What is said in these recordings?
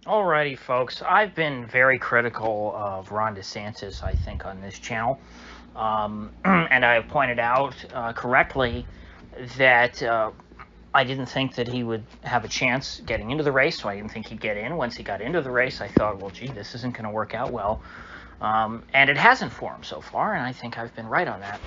Alrighty, folks. I've been very critical of Ron DeSantis, I think, on this channel. And I have pointed out correctly that I didn't think that he would have a chance getting into the race, so I didn't think he'd get in. Once he got into the race, I thought, well, gee, this isn't going to work out well. And it hasn't for him so far, and I think I've been right on that.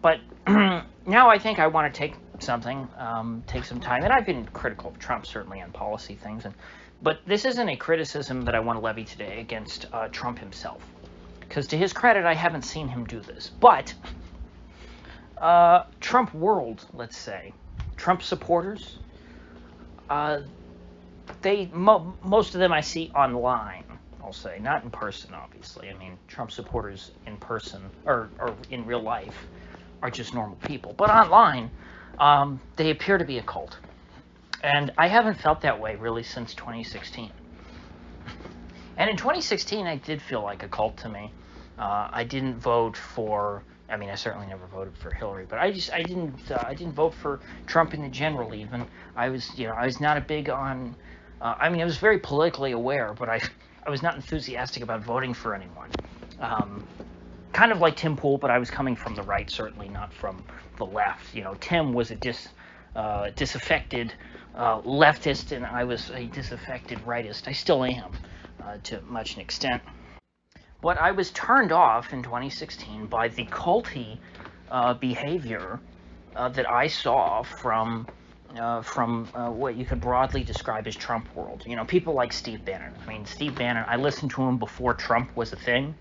But now I think I want to take some time, and I've been critical of Trump, certainly, on policy things, but this isn't a criticism that I want to levy today against Trump himself, because to his credit, I haven't seen him do this. But Trump world, let's say, Trump supporters, most of them I see online. I'll say, not in person, obviously. I mean, Trump supporters in person or in real life are just normal people, but online, they appear to be a cult. And I haven't felt that way really since 2016. And in 2016, I did feel like a cult to me. I didn't vote for. I mean, I certainly never voted for Hillary, but I didn't vote for Trump in the general. Even I was not a big on. I mean, I was very politically aware, but I was not enthusiastic about voting for anyone. Kind of like Tim Pool, but I was coming from the right, certainly not from the left. Tim was a disaffected leftist, and I was a disaffected rightist. I still am, to much an extent. But I was turned off in 2016 by the culty behavior that I saw from what you could broadly describe as Trump world. People like Steve Bannon. I mean, Steve Bannon, I listened to him before Trump was a thing,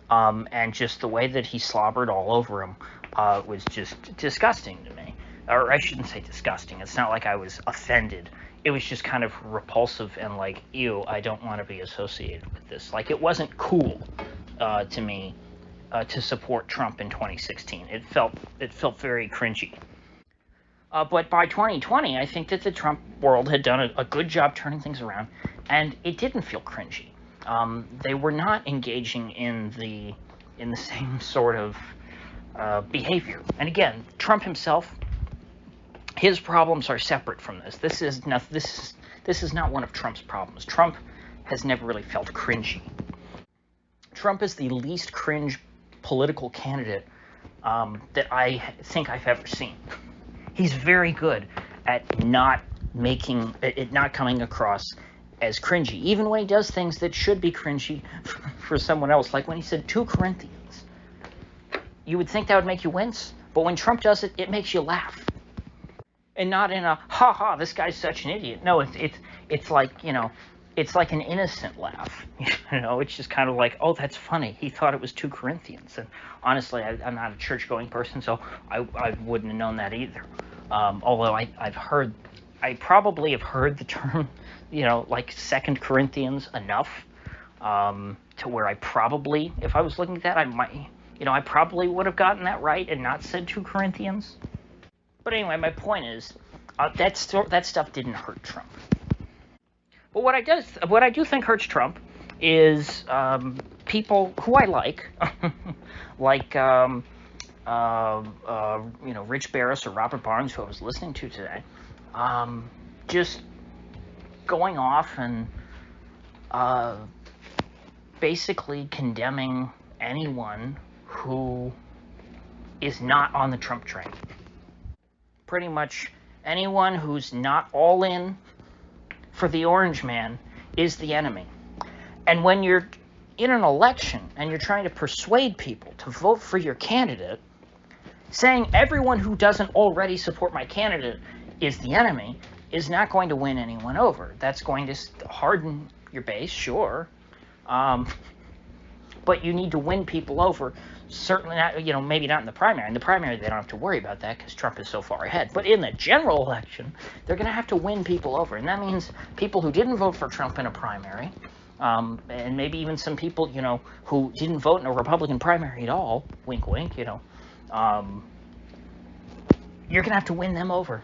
and just the way that he slobbered all over him was just disgusting to me. Or I shouldn't say disgusting. It's not like I was offended. It was just kind of repulsive and like, ew, I don't want to be associated with this. Like, it wasn't cool to me to support Trump in 2016. It felt very cringy. But by 2020, I think that the Trump world had done a good job turning things around, and it didn't feel cringy. They were not engaging in the same sort of behavior. And again, Trump himself, his problems are separate from this. This is not one of Trump's problems. Trump has never really felt cringy. Trump is the least cringe political candidate that I think I've ever seen. He's very good at not coming across as cringy, even when he does things that should be cringy for someone else, like when he said 2 Corinthians. You would think that would make you wince, but when Trump does it, it makes you laugh. And not in a, ha, this guy's such an idiot. No, it's like, it's like an innocent laugh. It's just kind of like, oh, that's funny. He thought it was 2 Corinthians. And honestly, I'm not a church-going person, so I wouldn't have known that either. Although I probably have heard the term, like 2 Corinthians enough to where I probably, if I was looking at that, I might, I probably would have gotten that right and not said 2 Corinthians. But anyway, my point is, that stuff didn't hurt Trump. But what I do think hurts Trump is people who I like, like Rich Barris or Robert Barnes, who I was listening to today, just going off and basically condemning anyone who is not on the Trump train. Pretty much anyone who's not all in for the orange man is the enemy. And when you're in an election and you're trying to persuade people to vote for your candidate, saying everyone who doesn't already support my candidate is the enemy is not going to win anyone over. That's going to harden your base, sure. But you need to win people over. Certainly not, maybe not in the primary. In the primary, they don't have to worry about that because Trump is so far ahead. But in the general election, they're going to have to win people over. And that means people who didn't vote for Trump in a primary, and maybe even some people, who didn't vote in a Republican primary at all, wink, wink, you're going to have to win them over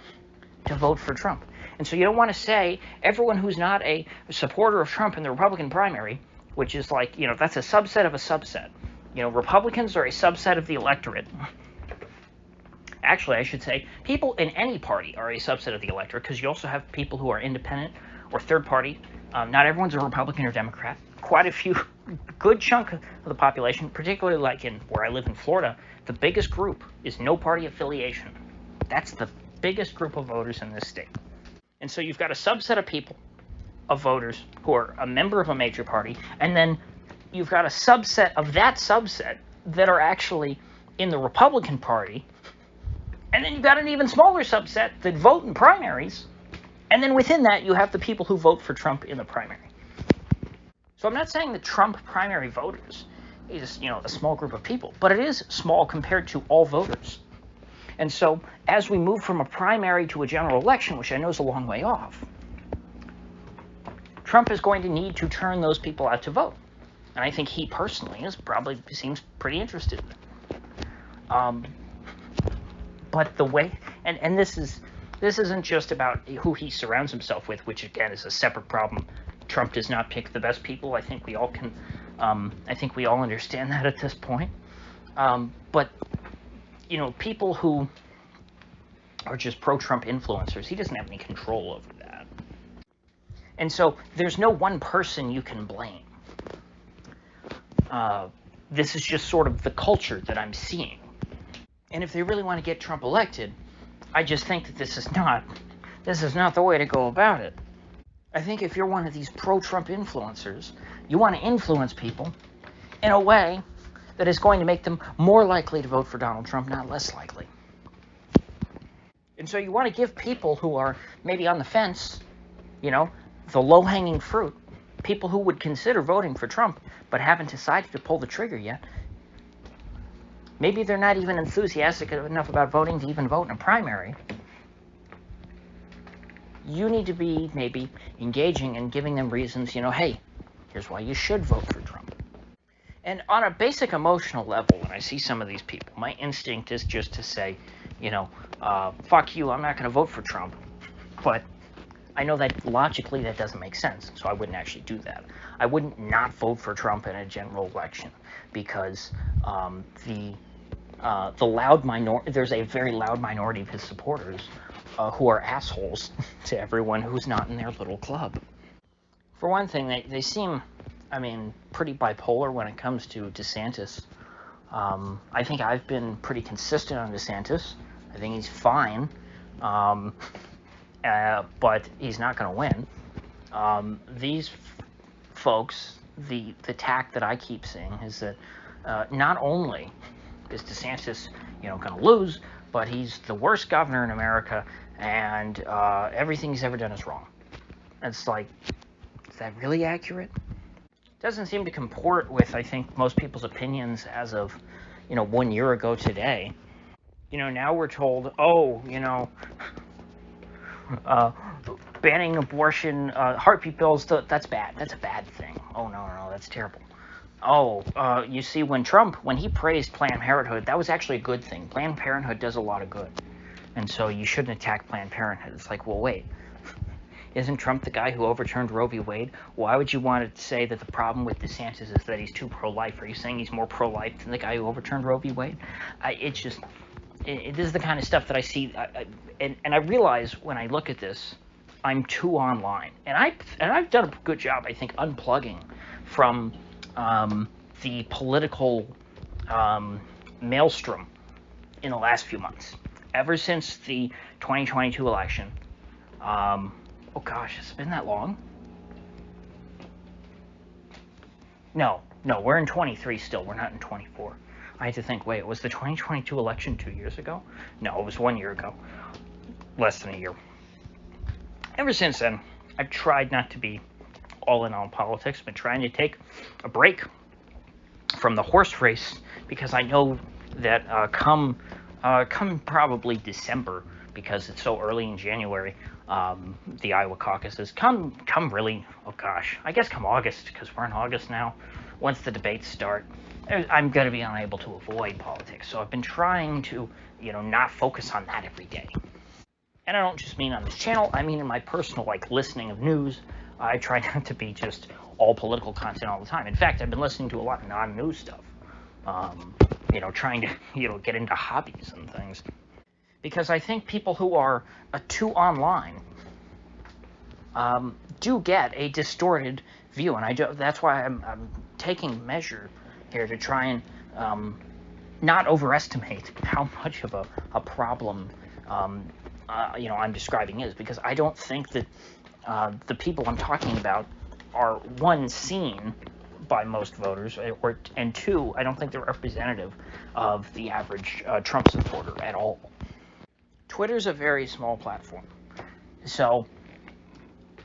to vote for Trump. And so you don't want to say everyone who's not a supporter of Trump in the Republican primary, which is like, that's a subset of a subset. Republicans are a subset of the electorate. Actually, I should say, people in any party are a subset of the electorate, because you also have people who are independent or third party Not everyone's a Republican or Democrat. Quite a few, good chunk of the population, particularly like in where I live in Florida, the biggest group is no party affiliation. That's the biggest group of voters in this state. And so you've got a subset of people, of voters, who are a member of a major party, and then you've got a subset of that subset that are actually in the Republican Party, and then you've got an even smaller subset that vote in primaries, and then within that you have the people who vote for Trump in the primary. So I'm not saying the Trump primary voters is, a small group of people, but it is small compared to all voters. And so as we move from a primary to a general election, which I know is a long way off, Trump is going to need to turn those people out to vote. And I think he personally seems pretty interested in it. But the way, and this isn't just about who he surrounds himself with, which again is a separate problem. Trump does not pick the best people. I think we all understand that at this point. But people who are just pro-Trump influencers, he doesn't have any control over that. And so there's no one person you can blame. This is just sort of the culture that I'm seeing. And if they really want to get Trump elected, I just think that this is not the way to go about it. I think if you're one of these pro-Trump influencers, you want to influence people in a way that is going to make them more likely to vote for Donald Trump, not less likely. And so you want to give people who are maybe on the fence, the low-hanging fruit, people who would consider voting for Trump but haven't decided to pull the trigger yet. Maybe they're not even enthusiastic enough about voting to even vote in a primary. You need to be maybe engaging and giving them reasons, hey, here's why you should vote for Trump. And on a basic emotional level, when I see some of these people, my instinct is just to say, fuck you, I'm not going to vote for Trump. But I know that logically that doesn't make sense, so I wouldn't actually do that. I wouldn't not vote for Trump in a general election because there's a very loud minority of his supporters who are assholes to everyone who's not in their little club. For one thing, they seem, pretty bipolar when it comes to DeSantis. I think I've been pretty consistent on DeSantis. I think he's fine, but he's not going to win. These folks, the tack that I keep seeing is that not only is DeSantis, going to lose, but he's the worst governor in America, and everything he's ever done is wrong. It's like, is that really accurate? Doesn't seem to comport with, I think, most people's opinions as of, 1 year ago today. Now we're told, banning abortion, heartbeat bills, that's bad. That's a bad thing. Oh, no, that's terrible. You see, when he praised Planned Parenthood, that was actually a good thing. Planned Parenthood does a lot of good. And so you shouldn't attack Planned Parenthood. It's like, well, wait. Isn't Trump the guy who overturned Roe v. Wade? Why would you want to say that the problem with DeSantis is that he's too pro-life? Are you saying he's more pro-life than the guy who overturned Roe v. Wade? This is the kind of stuff that I see, and I realize when I look at this, I'm too online. And I've done a good job, I think, unplugging from the political maelstrom in the last few months. Ever since the 2022 election, oh gosh, has it been that long? No, we're in 23 still. We're not in 24. I had to think, wait, was the 2022 election 2 years ago? No, it was 1 year ago. Less than a year. Ever since then, I've tried not to be all in on politics. I've been trying to take a break from the horse race because I know that come probably December, because it's so early in January, the Iowa caucuses, come really, oh gosh, I guess come August, because we're in August now, once the debates start, I'm going to be unable to avoid politics. So I've been trying to, not focus on that every day. And I don't just mean on this channel, I mean in my personal, listening of news. I try not to be just all political content all the time. In fact, I've been listening to a lot of non-news stuff. Trying to, get into hobbies and things. Because I think people who are too online do get a distorted view, and that's why I'm taking measure here to try and not overestimate how much of a problem I'm describing is, because I don't think that the people I'm talking about are, one, seen by most voters, and two, I don't think they're representative of the average Trump supporter at all. Twitter's a very small platform, so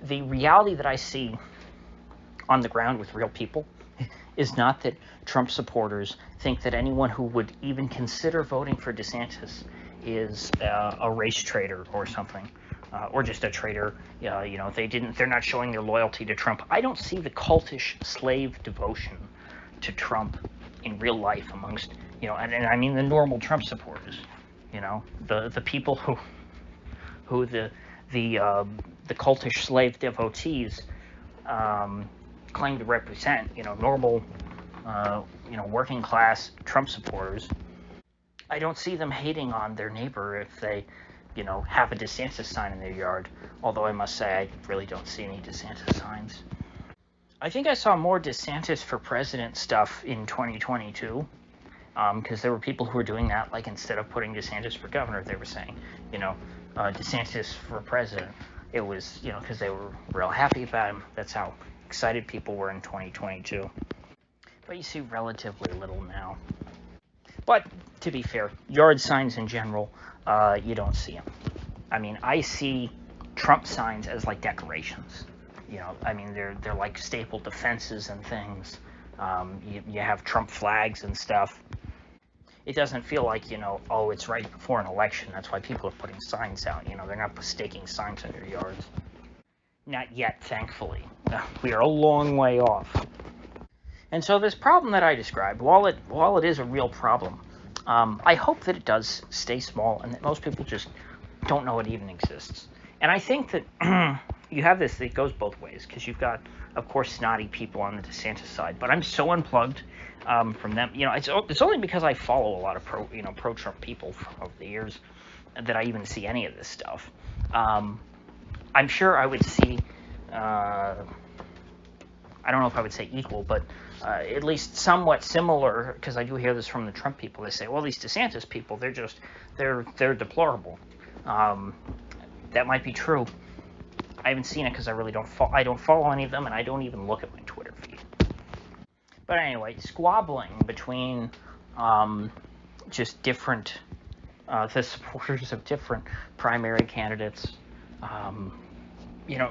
the reality that I see on the ground with real people is not that Trump supporters think that anyone who would even consider voting for DeSantis is a race traitor or something, or just a traitor. They're not showing their loyalty to Trump. I don't see the cultish slave devotion to Trump in real life amongst, and I mean the normal Trump supporters, the people who the cultish slave devotees claim to represent, normal, working class Trump supporters. I don't see them hating on their neighbor if they, have a DeSantis sign in their yard, although I must say I really don't see any DeSantis signs. I think I saw more DeSantis for president stuff in 2022, because there were people who were doing that, like instead of putting DeSantis for governor, they were saying, DeSantis for president. It was, because they were real happy about him. That's how excited people were in 2022. But you see relatively little now. But to be fair, yard signs in general, you don't see them. I mean, I see Trump signs as like decorations. They're like stapled to fences and things. You have Trump flags and stuff. It doesn't feel like, it's right before an election. That's why people are putting signs out. They're not staking signs in their yards. Not yet, thankfully. We are a long way off. And so this problem that I described, while it is a real problem, I hope that it does stay small and that most people just don't know it even exists. And I think that you have this that goes both ways, because you've got, of course, snotty people on the DeSantis side, but I'm so unplugged from them. It's only because I follow a lot of pro-Trump people over the years that I even see any of this stuff. I'm sure I would see, I don't know if I would say equal, but at least somewhat similar, because I do hear this from the Trump people. They say, well, these DeSantis people, they're deplorable. That might be true. I haven't seen it because I really don't follow any of them, and I don't even look at my Twitter feed. But anyway, squabbling between just different, the supporters of different primary candidates.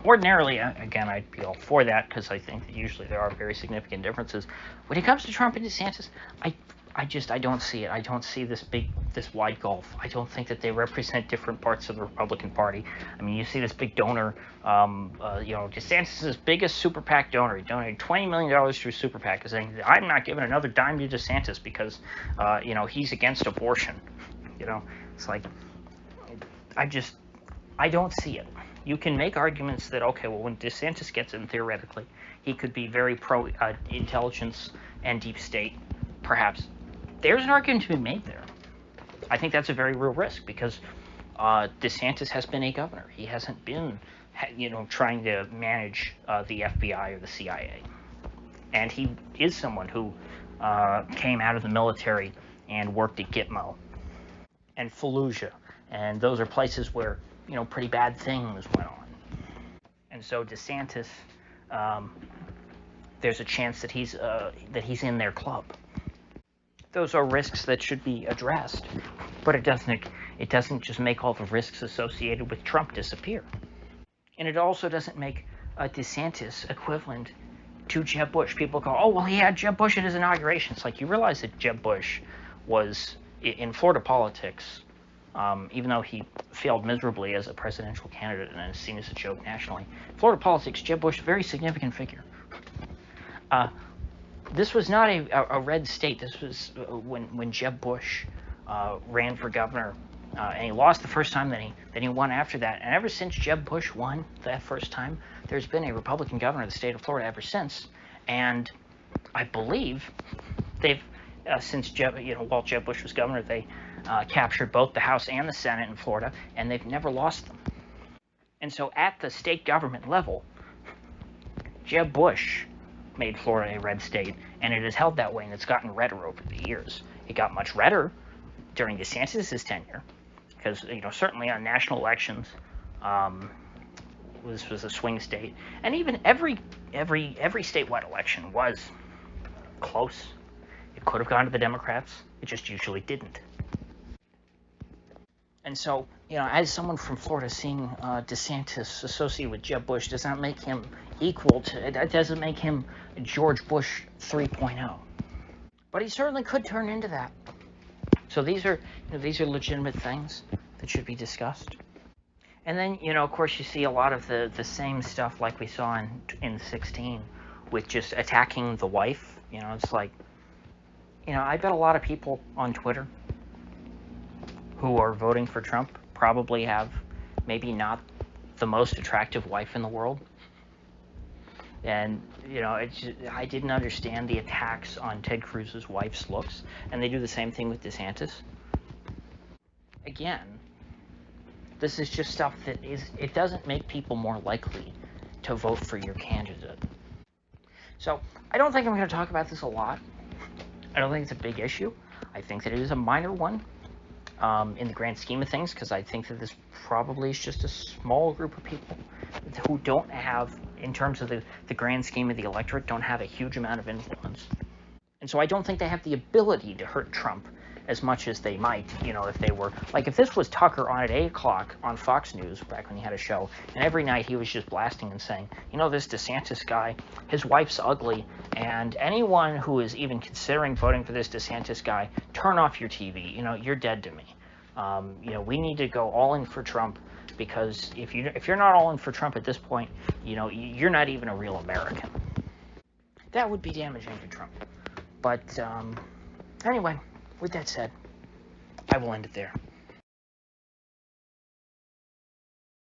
Ordinarily, again, I'd be all for that, because I think that usually there are very significant differences. When it comes to Trump and DeSantis, I don't see it. I don't see this wide gulf. I don't think that they represent different parts of the Republican Party. I mean, you see this big donor, DeSantis' biggest super PAC donor. He donated $20 million through super PAC, saying, I'm not giving another dime to DeSantis because, he's against abortion. It's like, I don't see it. You can make arguments that, okay, well, when DeSantis gets in, theoretically, he could be very pro-intelligence and deep state, perhaps. There's an argument to be made there. I think that's a very real risk, because DeSantis has been a governor. He hasn't been, trying to manage the FBI or the CIA. And he is someone who came out of the military and worked at Gitmo and Fallujah. And those are places where, pretty bad things went on. And so DeSantis, there's a chance that he's in their club. Those are risks that should be addressed, but it doesn't just make all the risks associated with Trump disappear. And it also doesn't make a DeSantis equivalent to Jeb Bush. People go, oh, well, he had Jeb Bush at his inauguration. It's like, you realize that Jeb Bush was, in Florida politics, even though he failed miserably as a presidential candidate and is seen as a joke nationally, Florida politics, Jeb Bush, very significant figure. This was not a red state. This was when Jeb Bush ran for governor, and he lost the first time, then he won after that. And ever since Jeb Bush won that first time, there's been a Republican governor of the state of Florida ever since. And I believe they've, while Jeb Bush was governor, they captured both the House and the Senate in Florida, and they've never lost them. And so at the state government level, Jeb Bush made Florida a red state, and it has held that way, and it's gotten redder over the years. It got much redder during DeSantis' tenure, because certainly on national elections, this was a swing state, and even every statewide election was close. It could have gone to the Democrats. It just usually didn't. And so, as someone from Florida, seeing DeSantis associated with Jeb Bush does not make him equal to, it doesn't make him George Bush 3.0. But he certainly could turn into that. So these are legitimate things that should be discussed. And then, of course, you see a lot of the same stuff like we saw in 16 with just attacking the wife. It's like, I bet a lot of people on Twitter who are voting for Trump probably have maybe not the most attractive wife in the world. And, I didn't understand the attacks on Ted Cruz's wife's looks, and they do the same thing with DeSantis. Again, this is just stuff that it doesn't make people more likely to vote for your candidate. So, I don't think I'm going to talk about this a lot. I don't think it's a big issue. I think that it is a minor one in the grand scheme of things, because I think that this probably is just a small group of people who don't have, in terms of the grand scheme of the electorate, don't have a huge amount of influence. And so I don't think they have the ability to hurt Trump as much as they might, if they were, like if this was Tucker on at 8 o'clock on Fox News back when he had a show, and every night he was just blasting and saying, this DeSantis guy, his wife's ugly, and anyone who is even considering voting for this DeSantis guy, turn off your TV, you're dead to me. We need to go all in for Trump, because if you're not all in for Trump at this point, you're not even a real American. That would be damaging to Trump. But anyway, with that said, I will end it there.